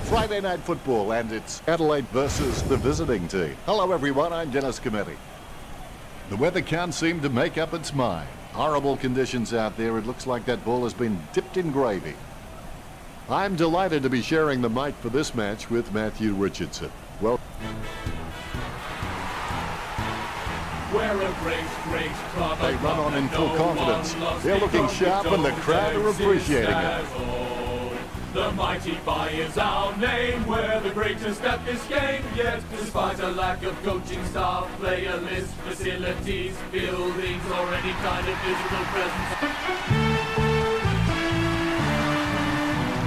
Friday night football, and it's Adelaide versus the visiting team. Hello everyone, I'm Dennis Cometti. The weather can't seem to make up its mind. Horrible conditions out there. It looks like that ball has been dipped in gravy. I'm delighted to be sharing the mic for this match with Matthew Richardson. Well, we're a great club. They run on in full confidence. They're looking sharp and the crowd are appreciating it. The mighty Buy is our name. We're the greatest at this game. Yet, despite a lack of coaching staff, player list, facilities, buildings, or any kind of physical presence.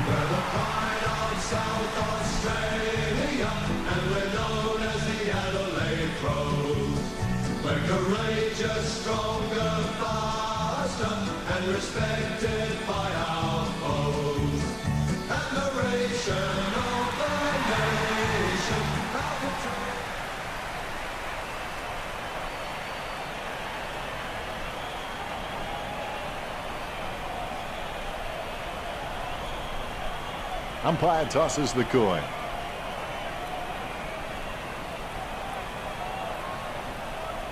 We're the pride of South Australia, and we're known as the Adelaide Crows. We're courageous, stronger, faster, and respected by our foes. Admiration of the nation. umpire tosses the coin.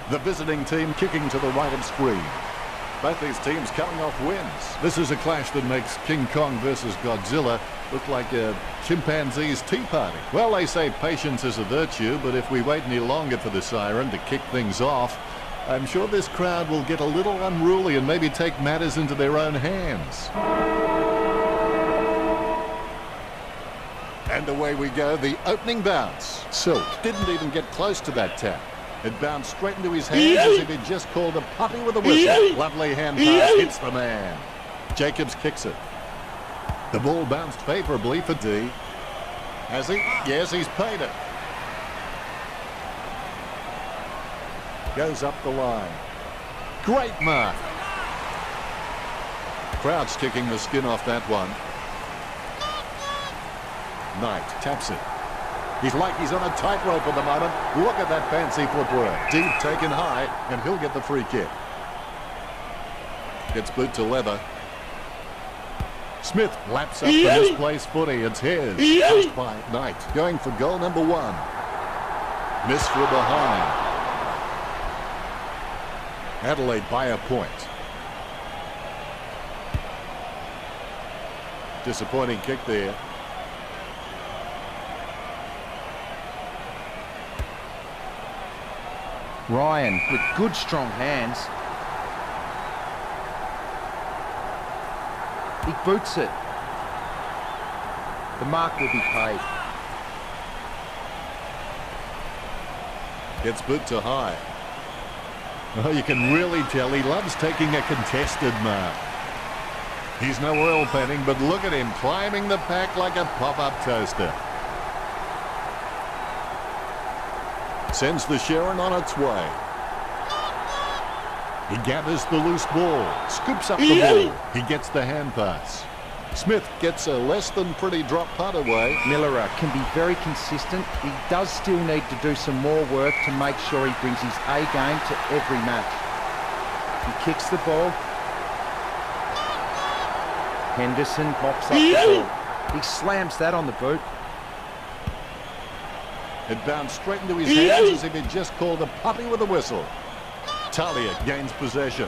The visiting team kicking to the right of screen. Both these teams coming off wins. This is a clash that makes King Kong versus Godzilla look like a chimpanzee's tea party. Well, they say patience is a virtue, but if we wait any longer for the siren to kick things off, I'm sure this crowd will get a little unruly and maybe take matters into their own hands. And away we go, the opening bounce. Silk didn't even get close to that tap. It bounced straight into his hands as if he'd just called a puppy with a whistle. Lovely hand pass hits the man. Jacobs kicks it. The ball bounced favourably for D. Has he? Yes, he's paid it. Goes up the line. Great mark. Crowd's kicking the skin off that one. Knight taps it. He's like he's on a tightrope at the moment. Look at that fancy footwork. Deep taken high, and he'll get the free kick. Gets boot to leather. Smith laps up the misplaced footy. It's his. Passed by Knight. Going for goal number 1. Miss from behind. Adelaide by a point. Disappointing kick there. Ryan with good strong hands. He boots it. The mark will be paid. Gets boot to high. Oh, you can really tell he loves taking a contested mark. He's no oil painting, but look at him climbing the pack like a pop-up toaster. Sends the Sharon on its way. He gathers the loose ball, scoops up the ball. He gets the hand pass. Smith gets a less than pretty drop putt away. Miller can be very consistent. He does still need to do some more work to make sure he brings his A game to every match. He kicks the ball. Henderson pops up the ball. He slams that on the boot. It bounced straight into his hands as if he'd just called a puppy with a whistle. Talia gains possession.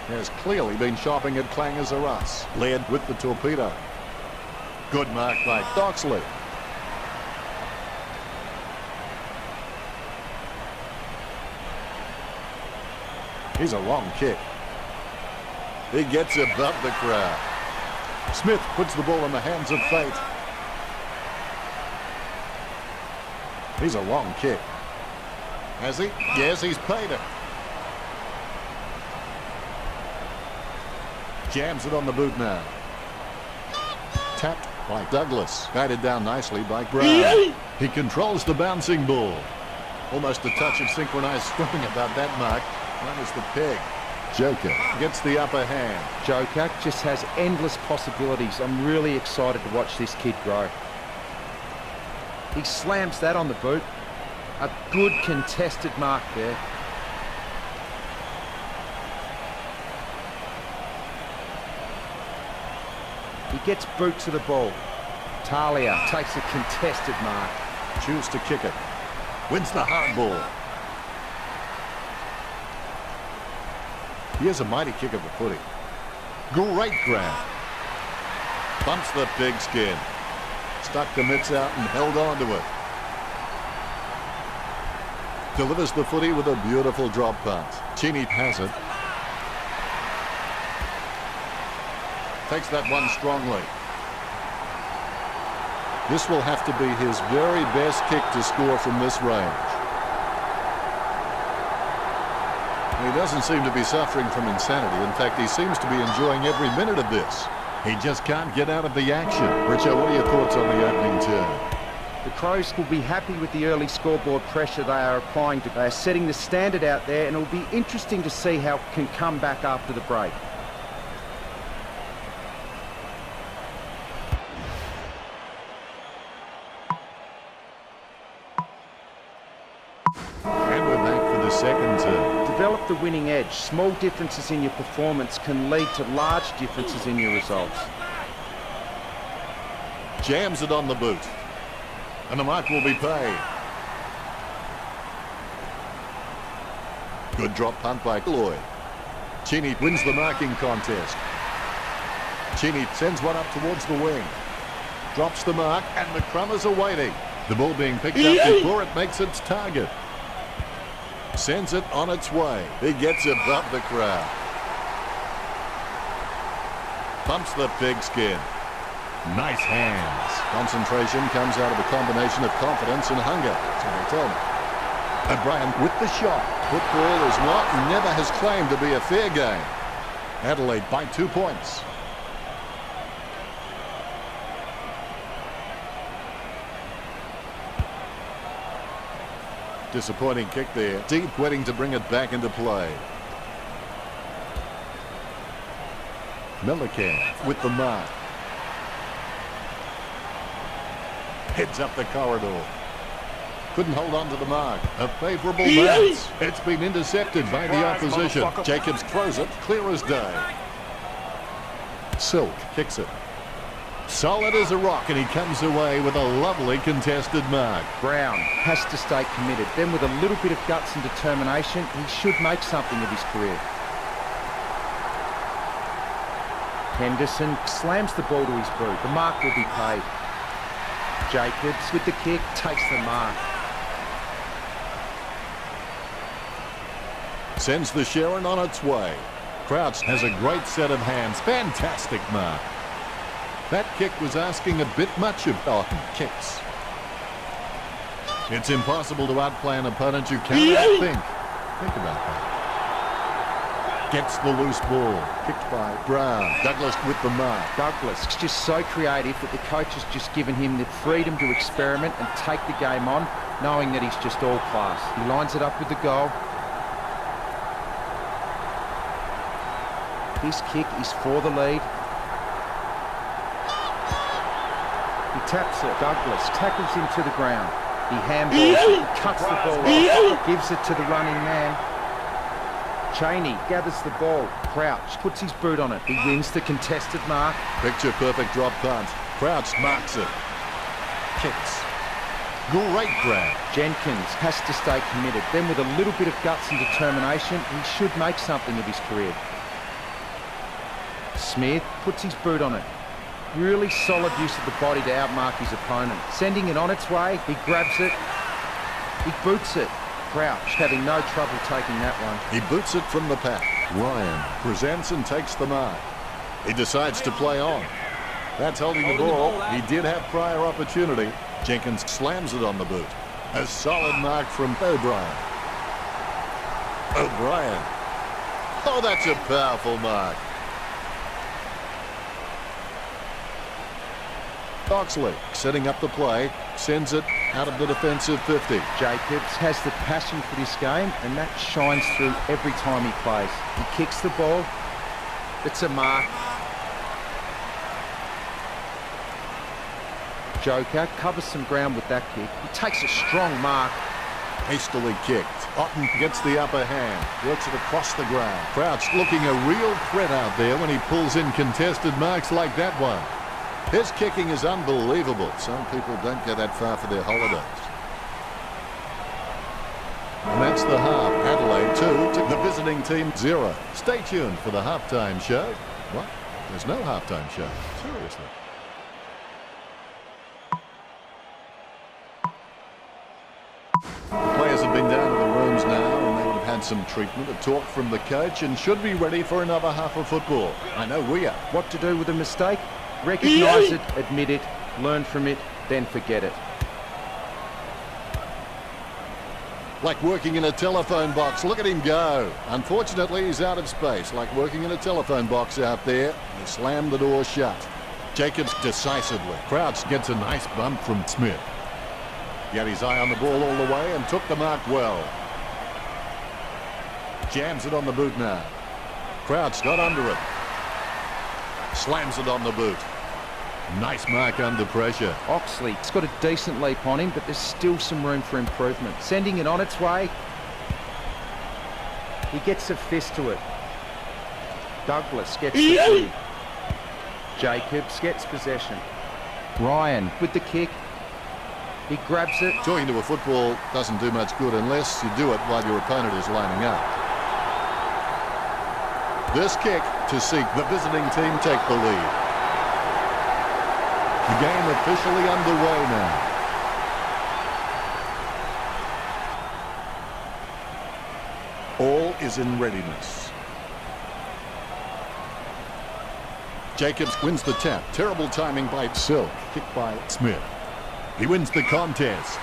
Has clearly been shopping at Clangers or Us. Led with the torpedo. Good mark by Doxley. Here's a long kick. He gets above the crowd. Smith puts the ball in the hands of fate. Here's a long kick. Has he? Yes, he's paid it. Jams it on the boot now. Tapped by Douglas. Guided down nicely by Brown. He controls the bouncing ball. Almost a touch of synchronized swimming about that mark. Minus the peg. Joker gets the upper hand. Joker just has endless possibilities. I'm really excited to watch this kid grow. He slams that on the boot. A good contested mark there. He gets boot to the ball. Talia takes a contested mark. Choose to kick it. Wins the hard ball. Here's a mighty kick of the footy. Great grab. Bumps the pigskin. Stuck the mitts out and held on to it. Delivers the footy with a beautiful drop pass. Cheney has it. Takes that one strongly. This will have to be his very best kick to score from this range. He doesn't seem to be suffering from insanity. In fact, he seems to be enjoying every minute of this. He just can't get out of the action. Richard, what are your thoughts on the opening turn? The Crows will be happy with the early scoreboard pressure they are applying. They are setting the standard out there, and it will be interesting to see how it can come back after the break. And we're back for the second turn. Develop the winning edge. Small differences in your performance can lead to large differences in your results. Jams it on the boot. And the mark will be paid. Good drop punt by Lloyd. Cheney wins the marking contest. Cheney sends one up towards the wing. Drops the mark, and McCrummers are waiting. The ball being picked up before it makes its target. Sends it on its way. He gets above the crowd. Pumps the pigskin. Nice hands. Concentration comes out of a combination of confidence and hunger. That's what they tell me. O'Brien with the shot. Football is not, never has claimed to be a fair game. Adelaide by 2 points. Disappointing kick there. Deep, waiting to bring it back into play. Millican with the mark. Heads up the corridor. Couldn't hold on to the mark. A favourable bounce. It's been intercepted by the opposition. Jacobs throws it clear as day. Silk kicks it. Solid as a rock, and he comes away with a lovely contested mark. Brown has to stay committed. Then with a little bit of guts and determination, he should make something of his career. Henderson slams the ball to his boot. The mark will be paid. Jacobs with the kick takes the mark. Sends the Sharon on its way. Crouch has a great set of hands. Fantastic mark. That kick was asking a bit much of Dalton. Kicks. It's impossible to outplay an opponent you cannot outthink. Think about that. Gets the loose ball. Kicked by Brown. Douglas with the mark. Douglas is just so creative that the coach has just given him the freedom to experiment and take the game on, knowing that he's just all class. He lines it up with the goal. This kick is for the lead. He taps it. Douglas tackles him to the ground. He handballs it, cuts the ball off, gives it to the running man. Cheney gathers the ball. Crouch puts his boot on it. He wins the contested mark. Picture perfect drop punt. Crouch marks it. Kicks. Great grab. Jenkins has to stay committed. Then with a little bit of guts and determination, he should make something of his career. Smith puts his boot on it. Really solid use of the body to outmark his opponent. Sending it on its way, he grabs it, he boots it. Crouch having no trouble taking that one. He boots it from the pack. Ryan presents and takes the mark. He decides to play on. That's holding the ball. He did have prior opportunity. Jenkins slams it on the boot. A solid mark from O'Brien. O'Brien. Oh, that's a powerful mark. Oxley setting up the play, sends it out of the defensive 50. Jacobs has the passion for this game, and that shines through every time he plays. He kicks the ball. It's a mark. Joker covers some ground with that kick. He takes a strong mark. Hastily kicked. Otten gets the upper hand, works it across the ground. Crouch looking a real threat out there when he pulls in contested marks like that one. His kicking is unbelievable. Some people don't go that far for their holidays. And that's the half. Adelaide 2 to the visiting team 0. Stay tuned for the halftime show. What? There's no halftime show. Seriously. The players have been down to the rooms now and they would have had some treatment, a talk from the coach, and should be ready for another half of football. I know we are. What to do with a mistake? Recognise it, admit it, learn from it, then forget it. Like working in a telephone box. Look at him go. Unfortunately, he's out of space. Like working in a telephone box out there. They slam the door shut. Jacobs decisively. Crouch gets a nice bump from Smith. He had his eye on the ball all the way and took the mark well. Jams it on the boot now. Crouch got under it. Slams it on the boot. Nice mark under pressure. Oxley's got a decent leap on him, but there's still some room for improvement. Sending it on its way. He gets a fist to it. Douglas gets the lead. Jacobs gets possession. Ryan with the kick. He grabs it. Talking to a football doesn't do much good unless you do it while your opponent is lining up. This kick to see the visiting team take the lead. The game officially underway now. All is in readiness. Jacobs wins the tap. Terrible timing by Silk. Kick by Smith. He wins the contest.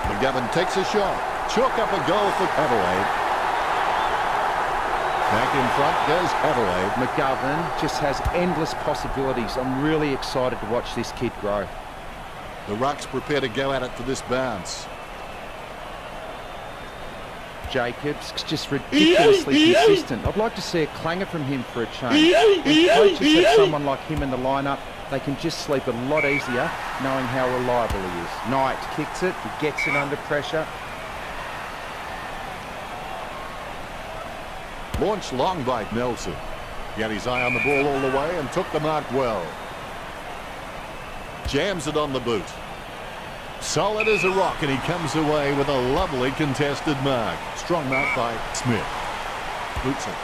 McGovern takes a shot. Chalk up a goal for Adelaide. Back in front goes Adelaide. McGovern just has endless possibilities. I'm really excited to watch this kid grow. The Rucks prepare to go at it for this bounce. Jacobs just ridiculously consistent. I'd like to see a clanger from him for a change. When coaches have someone like him in the lineup, they can just sleep a lot easier knowing how reliable he is. Knight kicks it, he gets it under pressure. Launched long by Nelson. He had his eye on the ball all the way and took the mark well. Jams it on the boot. Solid as a rock, and he comes away with a lovely contested mark. Strong mark by Smith. Boots it.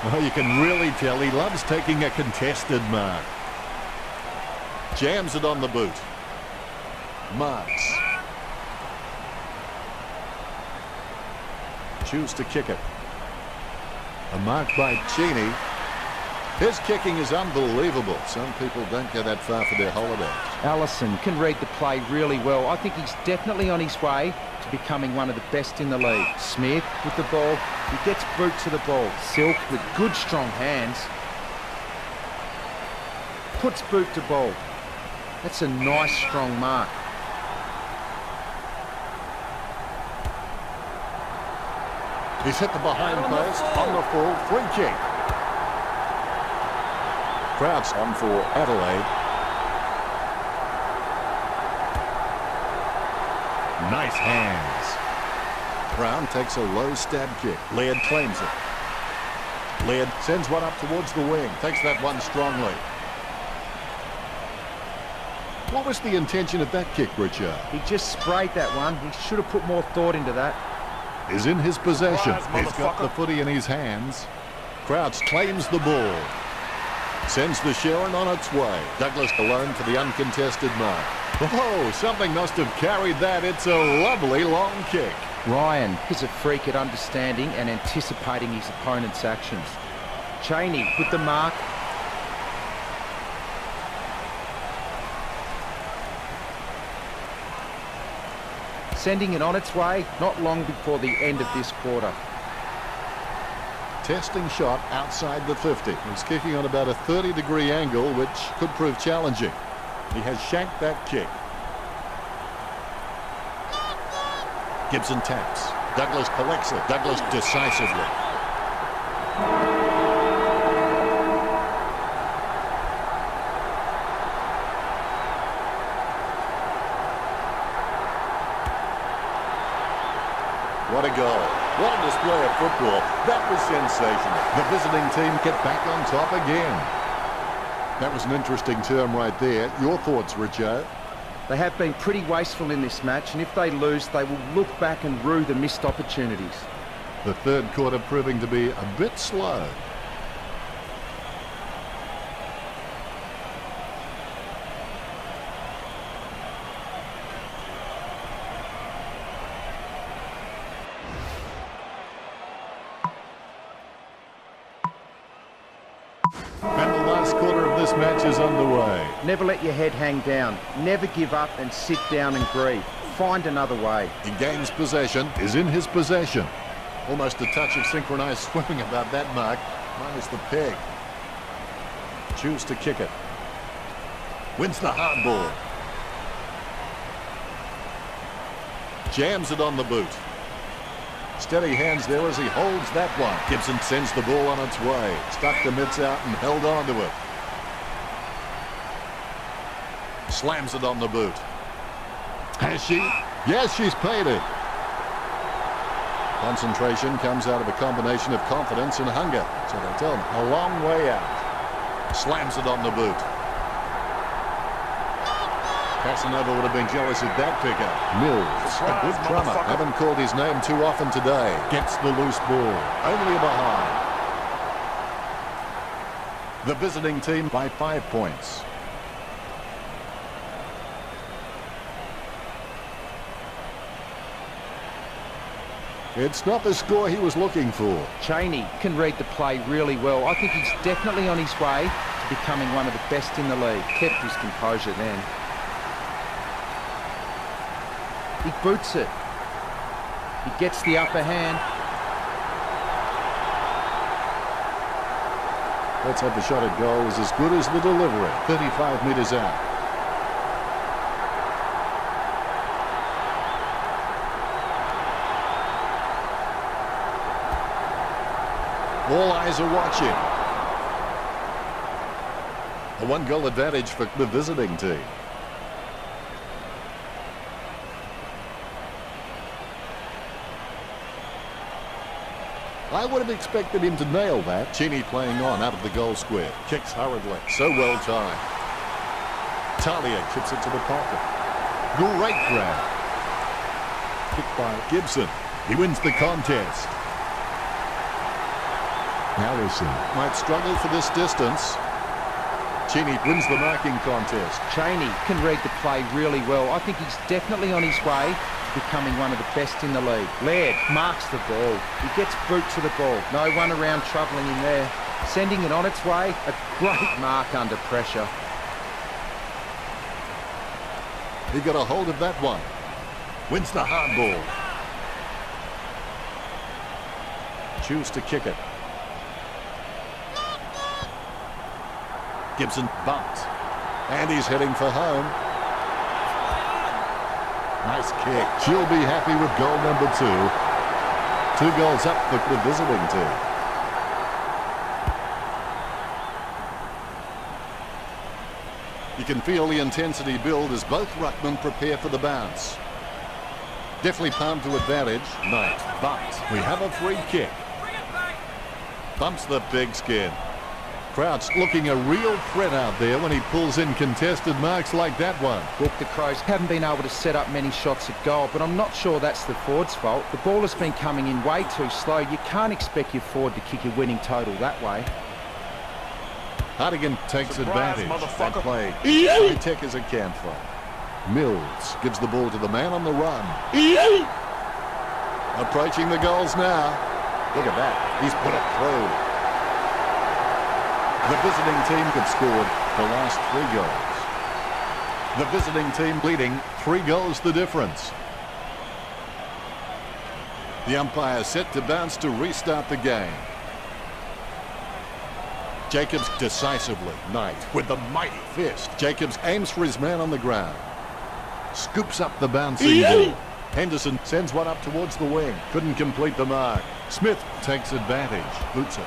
Oh, you can really tell he loves taking a contested mark. Jams it on the boot. Marks. Choose to kick it. A mark by Cheney. His kicking is unbelievable. Some people don't go that far for their holidays. Allison can read the play really well. I think he's definitely on his way to becoming one of the best in the league. Smith with the ball. He gets boot to the ball. Silk with good strong hands. Puts boot to ball. That's a nice strong mark. He's hit the behind post on the full free kick. Crouch on for Adelaide. Nice hands. Brown takes a low stab kick. Laird claims it. Laird sends one up towards the wing. Takes that one strongly. What was the intention of that kick, Richard? He just sprayed that one. He should have put more thought into that. Is in his possession. He's got the footy in his hands. Crouch claims the ball. Sends the Sharon on its way. Douglas alone for the uncontested mark. Oh, something must have carried that. It's a lovely long kick. Ryan is a freak at understanding and anticipating his opponent's actions. Cheney with the mark. Sending it on its way, not long before the end of this quarter. Testing shot outside the 50. He's kicking on about a 30-degree angle, which could prove challenging. He has shanked that kick. Gibson taps. Douglas collects it. Douglas decisively. What a goal. What a display play of football. That was sensational. The visiting team get back on top again. That was an interesting term right there. Your thoughts, Richo? They have been pretty wasteful in this match, and if they lose, they will look back and rue the missed opportunities. The third quarter proving to be a bit slow. And the last quarter of this match is underway. Never let your head hang down. Never give up and sit down and grieve. Find another way. He gains possession, is in his possession. Almost a touch of synchronized swimming about that mark, minus the peg. Choose to kick it. Wins the hard ball. Jams it on the boot. Steady hands there as he holds that one. Gibson sends the ball on its way. Stuck the mitts out and held on to it. Slams it on the boot. Has she? Yes, she's paid it. Concentration comes out of a combination of confidence and hunger. So they tell him a long way out. Slams it on the boot. Casanova would have been jealous of that pickup. Mills, a good drummer. Haven't called his name too often today. Gets the loose ball. Only a behind. The visiting team by 5 points. It's not the score he was looking for. Cheney can read the play really well. I think he's definitely on his way to becoming one of the best in the league. Kept his composure then. He boots it. He gets the upper hand. Let's hope the shot at goal is as good as the delivery. 35 metres out. All eyes are watching. A 1-goal advantage for the visiting team. I would have expected him to nail that. Cheney playing on out of the goal square. Kicks hurriedly. So well timed. Talia chips it to the pocket. Great grab. Kicked by Gibson. He wins the contest. Allison might struggle for this distance. Cheney wins the marking contest. Cheney can read the play really well. I think he's definitely on his way to becoming one of the best in the league. Laird marks the ball. He gets boot to the ball. No one around troubling him there. Sending it on its way. A great mark under pressure. He got a hold of that one. Wins the hard ball. Choose to kick it. Gibson bumped. And he's heading for home. Nice kick. She'll be happy with goal number 2. 2 goals up for the visiting team. You can feel the intensity build as both ruckmen prepare for the bounce. Definitely palmed to advantage. Knight bumped. We have a free kick. Bumps the pigskin. Crouch looking a real threat out there when he pulls in contested marks like that one. Look, the Crows haven't been able to set up many shots at goal, but I'm not sure that's the forward's fault. The ball has been coming in way too slow. You can't expect your forward to kick a winning total that way. Hardigan takes advantage. That play. High tech as it can for. Mills gives the ball to the man on the run. Approaching the goals now. Look at that. He's put it through. The visiting team had scored the last 3 goals. The visiting team leading 3 goals the difference. The umpire set to bounce to restart the game. Jacobs decisively. Knight with the mighty fist. Jacobs aims for his man on the ground. Scoops up the bouncing ball. Henderson sends one up towards the wing. Couldn't complete the mark. Smith takes advantage. Boots it.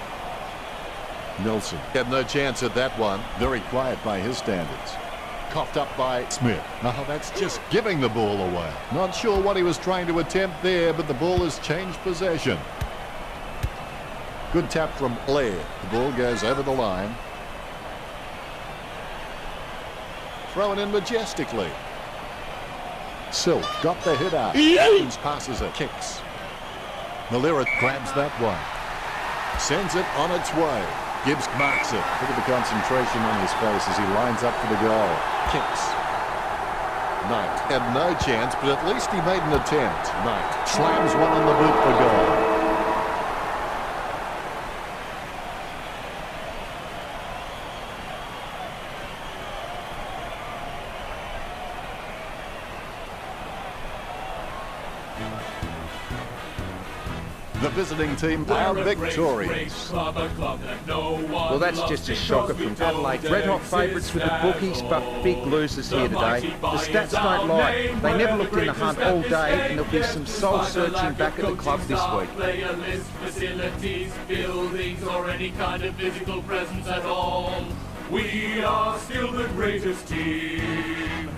Nelson had no chance at that one. Very quiet by his standards. Coughed up by Smith. Oh, that's just giving the ball away. Not sure what he was trying to attempt there, but the ball has changed possession. Good tap from Blair. The ball goes over the line. Thrown in majestically. Silk got the hit out. Adams passes it. Kicks. Malira grabs that one. Sends it on its way. Gibbs marks it. Look at the concentration on his face as he lines up for the goal. Kicks. Knight had no chance, but at least he made an attempt. Knight slams one on the boot for goal. The visiting team are victorious. Well, that's just a shocker from Adelaide. Red hot favourites with the bookies, but big losers here today. The stats don't lie. They never looked in the hunt all day, and there'll be some soul searching back at the club this week. Player list, facilities, buildings, or any kind of physical presence at all. We are still the greatest team.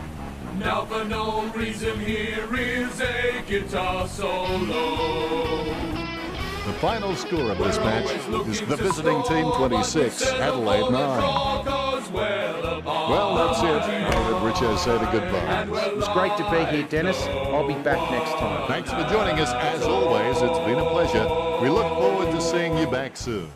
Now for no reason here is a guitar solo. The final score of this match is the visiting team 26, Adelaide 9. Well, that's it. I'll let Richo say the goodbye. It was great to be here, Dennis. I'll be back next time. Thanks for joining us as always. It's been a pleasure. We look forward to seeing you back soon.